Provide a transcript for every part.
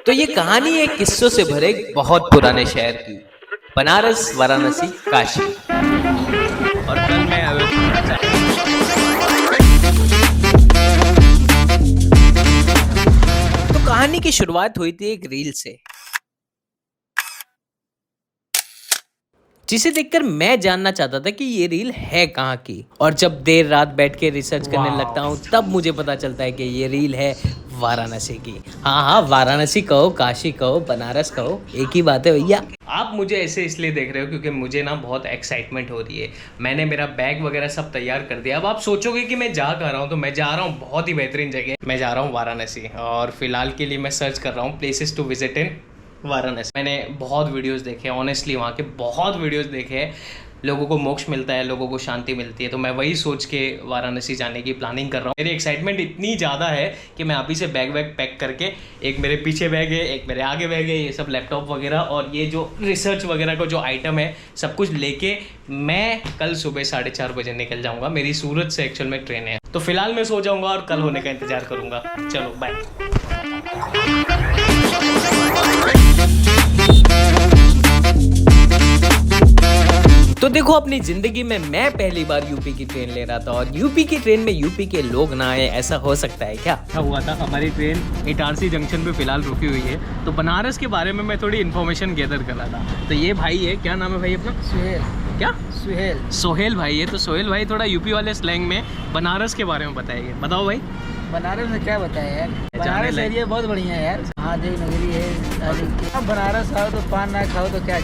तो ये कहानी एक किस्सों से भरे एक बहुत पुराने शहर की, बनारस, वाराणसी, काशी। और कल मैं अयोध्या। तो कहानी की शुरुआत हुई थी एक रील से, जिसे देखकर मैं जानना चाहता था कि ये रील है कहाँ की। और जब देर रात बैठ के रिसर्च करने लगता हूँ तब मुझे पता चलता है कि ये रील है वाराणसी की। हाँ हाँ, वाराणसी कहो, काशी कहो, बनारस कहो, एक ही बात है भैया। आप मुझे ऐसे इसलिए देख रहे हो क्योंकि मुझे ना बहुत एक्साइटमेंट हो रही है। मैंने मेरा बैग वगैरह सब तैयार कर दिया। अब आप सोचोगे कि मैं जा कहाँ रहा हूँ, तो मैं जा रहा हूँ बहुत ही बेहतरीन जगह। मैं जा रहा हूँ वाराणसी, और फिलहाल के लिए मैं सर्च कर रहा हूँ places to visit in Varanasi. मैंने बहुत वीडियोस देखे, ऑनेस्टली वहाँ के बहुत वीडियोस देखे हैं। लोगों को मोक्ष मिलता है, लोगों को शांति मिलती है, तो मैं वही सोच के वाराणसी जाने की प्लानिंग कर रहा हूँ। मेरी एक्साइटमेंट इतनी ज़्यादा है कि मैं अभी से बैग वैग पैक करके, एक मेरे पीछे बैग है, एक मेरे आगे बैग है, ये सब लैपटॉप वगैरह और ये जो रिसर्च वगैरह का जो आइटम है सब कुछ लेके मैं कल सुबह 4:30 बजे निकल जाऊँगा। मेरी सूरत से एक्चुअल में ट्रेन है, तो फिलहाल मैं सो जाऊँगा और कल होने का इंतज़ार करूँगा। चलो बाय। तो देखो, अपनी जिंदगी में मैं पहली बार यूपी की ट्रेन ले रहा था, और यूपी की ट्रेन में यूपी के लोग ना आए, ऐसा हो सकता है क्या? हुआ था, हमारी ट्रेन इटारसी जंक्शन पे फिलहाल रुकी हुई है। तो बनारस के बारे में मैं थोड़ी इन्फॉर्मेशन गैदर कर रहा था। तो ये भाई है, क्या नाम है भाई अपना? सुहेल। क्या? सुहेल। सोहेल भाई है। तो सोहेल भाई थोड़ा यूपी वाले स्लैंग में बनारस के बारे में बताइए। बताओ भाई। बनारस में क्या बताया यार, बनारस एरिया बहुत बढ़िया है यार, महादेव नगरी है। अब बनारस आओ तो पान ना खाओ तो क्या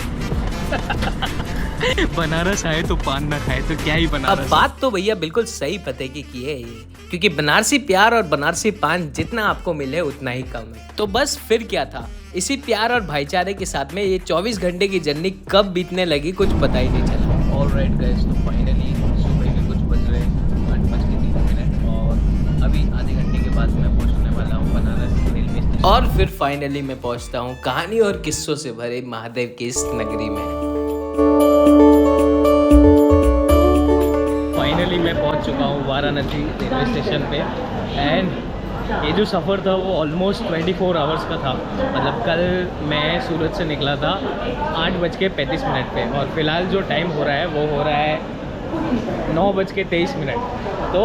बनारस आए तो पान ना खाए तो क्या ही बनारस। अब बात तो भैया बिल्कुल सही पते की है ये, क्योंकि बनारसी प्यार और बनारसी पान जितना आपको मिले उतना ही कम है। तो बस फिर क्या था, इसी प्यार और भाईचारे के साथ में ये 24 घंटे की जर्नी कब बीतने लगी कुछ पता ही नहीं चला। ऑलराइट गाइस, तो फाइनली सुबह के कुछ बज रहे 8:03 और अभी आधे घंटे के बाद मैं पहुंचने वाला हूँ बनारस रेलवे स्टेशन। और फिर फाइनली मैं पहुंचता हूँ कहानी और किस्सों से भरे महादेव की इस नगरी में। फाइनली मैं पहुंच चुका हूँ वाराणसी रेलवे स्टेशन पे, एंड ये जो सफ़र था वो ऑलमोस्ट 24 आवर्स का था। मतलब कल मैं सूरत से निकला था 8:35 पे, और फिलहाल जो टाइम हो रहा है वो हो रहा है 9:23। तो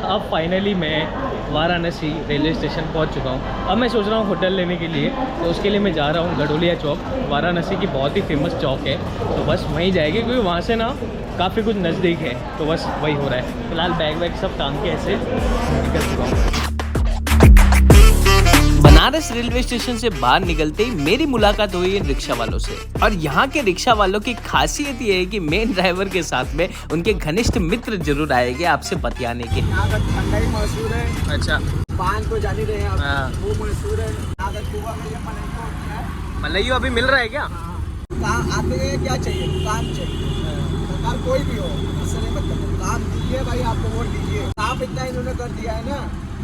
अब फाइनली मैं वाराणसी रेलवे स्टेशन पहुंच चुका हूं। अब मैं सोच रहा हूं होटल लेने के लिए, तो उसके लिए मैं जा रहा हूं गडोलिया चौक। वाराणसी की बहुत ही फेमस चौक है, तो बस वहीं जाएगी, क्योंकि वहाँ से ना काफ़ी कुछ नज़दीक है, तो बस वही हो रहा है। फिलहाल बैग वैग सब टांग के ऐसे निकल चुका हूँ। बनारस रेलवे स्टेशन से बाहर निकलते ही मेरी मुलाकात हुई इन रिक्शा वालों से, और यहाँ के रिक्शा वालों की खासियत ये है कि मेन ड्राइवर के साथ में उनके घनिष्ठ मित्र जरूर आएंगे आपसे बतियाने के। यहाँ का ठंडाई मशहूर है। अच्छा, पान तो जान ही रहे हैं हाँ। वो मशहूर है। मलइयो अभी मिल रहा है क्या? कहाँ आते हैं, क्या चाहिए, काम चाहिए, सरकार कोई भी हो, इससे नहीं मतलब काम दीजिए भाई, आपको वोट दीजिए। काम इतना इन्होंने कर दिया है ना,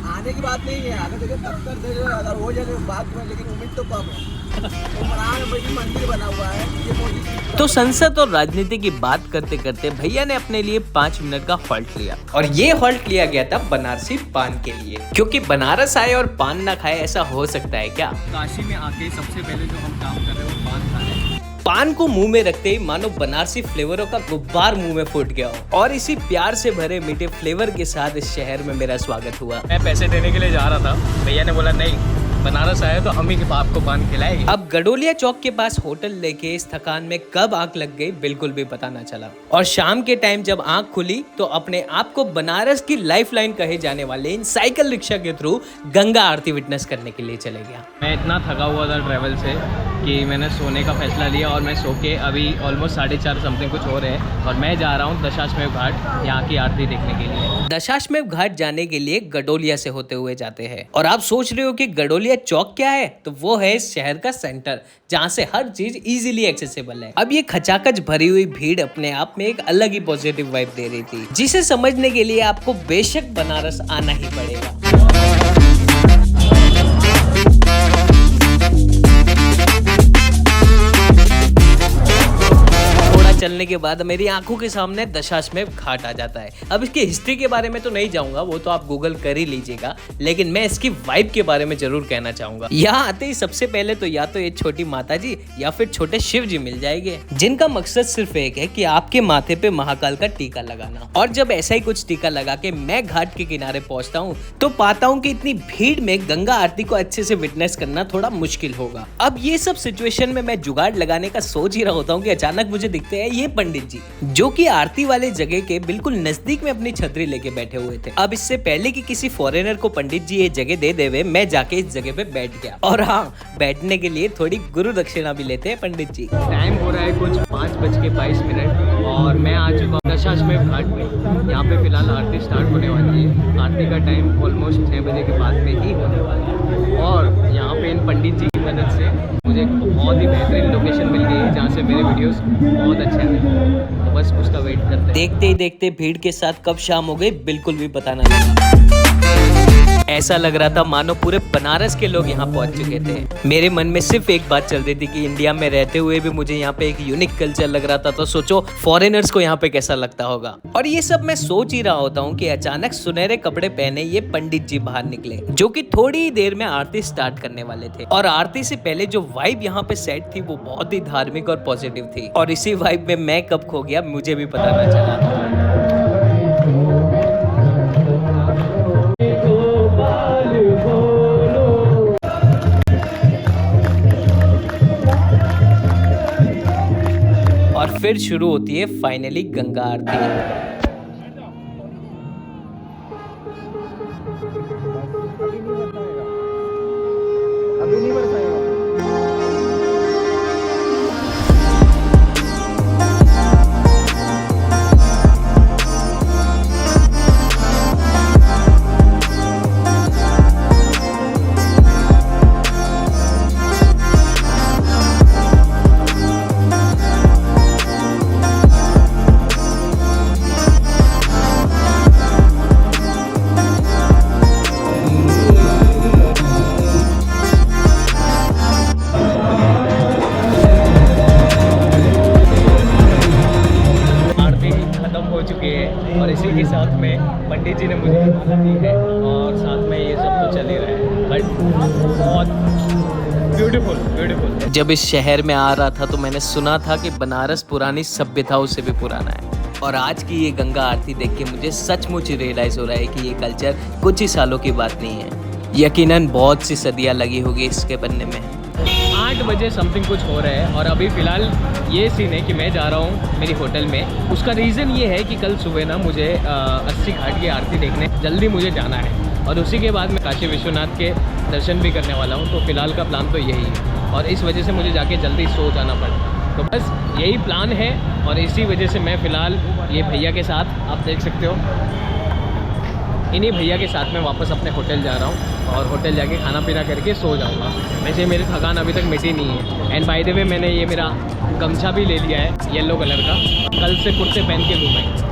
आने की बात नहीं है, अगर देखिए टक्कर दे अगर हो जाए बात में, लेकिन उम्मीद तो कम है। तो मंदिर बना हुआ है, ये मोदी। तो संसद और राजनीति की बात करते करते भैया ने अपने लिए 5 मिनट का हॉल्ट लिया, और ये हॉल्ट लिया गया था बनारसी पान के लिए, क्योंकि बनारस आए और पान ना खाए, ऐसा हो सकता है क्या? काशी में आके सबसे पहले जो हम काम कर रहे हैं वो पान खा रहे हैं। पान को मुंह में रखते ही मानो बनारसी फ्लेवरों का गुब्बार मुंह में फूट गया हो, और इसी प्यार से भरे मीठे फ्लेवर के साथ इस शहर में मेरा स्वागत हुआ। मैं पैसे देने के लिए जा रहा था, भैया ने बोला नहीं, बनारस आए तो हम ही आपको पान खिलाएंगे। अब गडोलिया चौक के पास होटल लेके इस थकान में कब आंख लग गई बिल्कुल भी पता ना चला, और शाम के टाइम जब आंख खुली तो अपने आप को बनारस की लाइफलाइन कहे जाने वाले इन साइकिल रिक्शा के थ्रू गंगा आरती विटनेस करने के लिए चले गया। मैं इतना थका हुआ था ट्रैवल से कि मैंने सोने का फैसला लिया, और मैं सो के अभी ऑलमोस्ट 4:30 समथिंग कुछ हो रहे हैं, और मैं जा रहा हूँ दशाश्वमेध घाट, यहाँ की आरती देखने के लिए। दशाश्वमेध घाट जाने के लिए गडोलिया से होते हुए जाते हैं, और आप सोच रहे हो कि गडोलिया चौक क्या है, तो वो है इस शहर का सेंटर, जहाँ से हर चीज इजीली एक्सेसिबल है। अब ये खचाखच भरी हुई भीड़ अपने आप में एक अलग ही पॉजिटिव वाइब दे रही थी, जिसे समझने के लिए आपको बेशक बनारस आना ही पड़ेगा। निकलने के बाद मेरी आंखों के सामने दशाश्वमेध घाट आ जाता है। अब इसकी हिस्ट्री के बारे में तो नहीं जाऊंगा, वो तो आप गूगल कर ही लीजिएगा, लेकिन मैं इसकी वाइब के बारे में जरूर कहना चाहूंगा। यहाँ आते ही सबसे पहले तो या तो ये छोटी माता जी या फिर छोटे शिव जी मिल जाएंगे, जिनका मकसद सिर्फ एक है कि आपके माथे पे महाकाल का टीका लगाना। और जब ऐसा ही कुछ टीका लगा के मैं घाट के किनारे पहुंचता हूँ तो पाता हूँ कि इतनी भीड़ में गंगा आरती को अच्छे से विटनेस करना थोड़ा मुश्किल होगा। अब ये सब सिचुएशन में मैं जुगाड़ लगाने का सोच ही रहा होता हूँ कि अचानक मुझे दिखते हैं ये पंडित जी, जो कि आरती वाले जगह के बिल्कुल नजदीक में अपनी छतरी लेके बैठे हुए थे। अब इससे पहले कि किसी फॉरेनर को पंडित जी ये जगह दे देवे, मैं जाके इस जगह पे बैठ गया। और हाँ, बैठने के लिए थोड़ी गुरु दक्षिणा भी लेते हैं पंडित जी। टाइम हो रहा है कुछ 5:22 और मैं आ चुका हूँ दशाश्वमेध घाट पे। यहाँ पे फिलहाल आरती स्टार्ट होने वाली है। आरती का टाइम ऑलमोस्ट 6 बजे के बाद में ही होने वाला है और यहाँ पे इन पंडित जी की मदद से मुझे एक बहुत ही बेहतरीन लोकेशन मिल गई जहाँ से मेरे वीडियोस बहुत अच्छे आते हैं। तो बस उसका वेट करते हैं। देखते ही देखते भीड़ के साथ कब शाम हो गई बिल्कुल भी पता नहीं लगा। ऐसा लग रहा था मानो पूरे बनारस के लोग यहाँ पहुंच चुके थे। मेरे मन में सिर्फ एक बात चल रही थी कि इंडिया में रहते हुए भी मुझे यहाँ पे एक यूनिक कल्चर लग रहा था, तो सोचो फॉरेनर्स को यहाँ पे कैसा लगता होगा। और ये सब मैं सोच ही रहा होता हूँ कि अचानक सुनहरे कपड़े पहने ये पंडित जी बाहर निकले, जो कि थोड़ी ही देर में आरती स्टार्ट करने वाले थे। और आरती से पहले जो वाइब यहाँ पे सेट थी वो बहुत ही धार्मिक और पॉजिटिव थी। और इसी वाइब में मैं कब खो गया मुझे भी पता न चला। और फिर शुरू होती है फाइनली गंगा आरती। अभी नहीं बरसाएगा। और इसी के साथ में पंडित जी ने मुझे माला दी है और साथ में ये सब तो चल ही रहा है, बट बहुत ब्यूटीफुल। जब इस शहर में आ रहा था तो मैंने सुना था कि बनारस पुरानी सभ्यताओं से भी पुराना है। और आज की ये गंगा आरती देख के मुझे सचमुच रियलाइज हो रहा है कि ये कल्चर कुछ ही सालों की बात नहीं है, यकीनन बहुत सी सदियां लगी होगी इसके बनने में। 8 बजे समथिंग कुछ हो रहा है और अभी फ़िलहाल ये सीन है कि मैं जा रहा हूँ मेरी होटल में। उसका रीज़न ये है कि कल सुबह ना मुझे 80 घाट की आरती देखने जल्दी मुझे जाना है और उसी के बाद मैं काशी विश्वनाथ के दर्शन भी करने वाला हूँ। तो फ़िलहाल का प्लान तो यही है और इस वजह से मुझे जाके जल्दी सो जाना पड़ा। तो बस यही प्लान है और इसी वजह से मैं फ़िलहाल ये भैया के साथ, आप देख सकते हो, इन्हीं भैया के साथ में वापस अपने होटल जा रहा हूँ और होटल जाके खाना पीना करके सो जाऊँगा। वैसे मेरी थकान अभी तक मिटी नहीं है। एंड बाय द वे मैंने ये मेरा गमछा भी ले लिया है येलो कलर का, कल से कुर्ते पहन के घूमेंगे।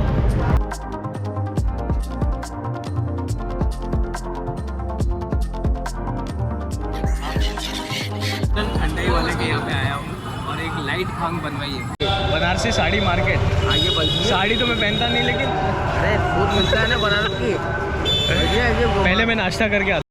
ठंडे वाले के यहाँ पे आया हूँ और एक लाइट खांग बनवाई है बनारसी साड़ी मार्केट। आगे साड़ी तो मैं पहनता नहीं, लेकिन अरे फूड मिलता है ना बनारस की। पहले मैं नाश्ता करके आता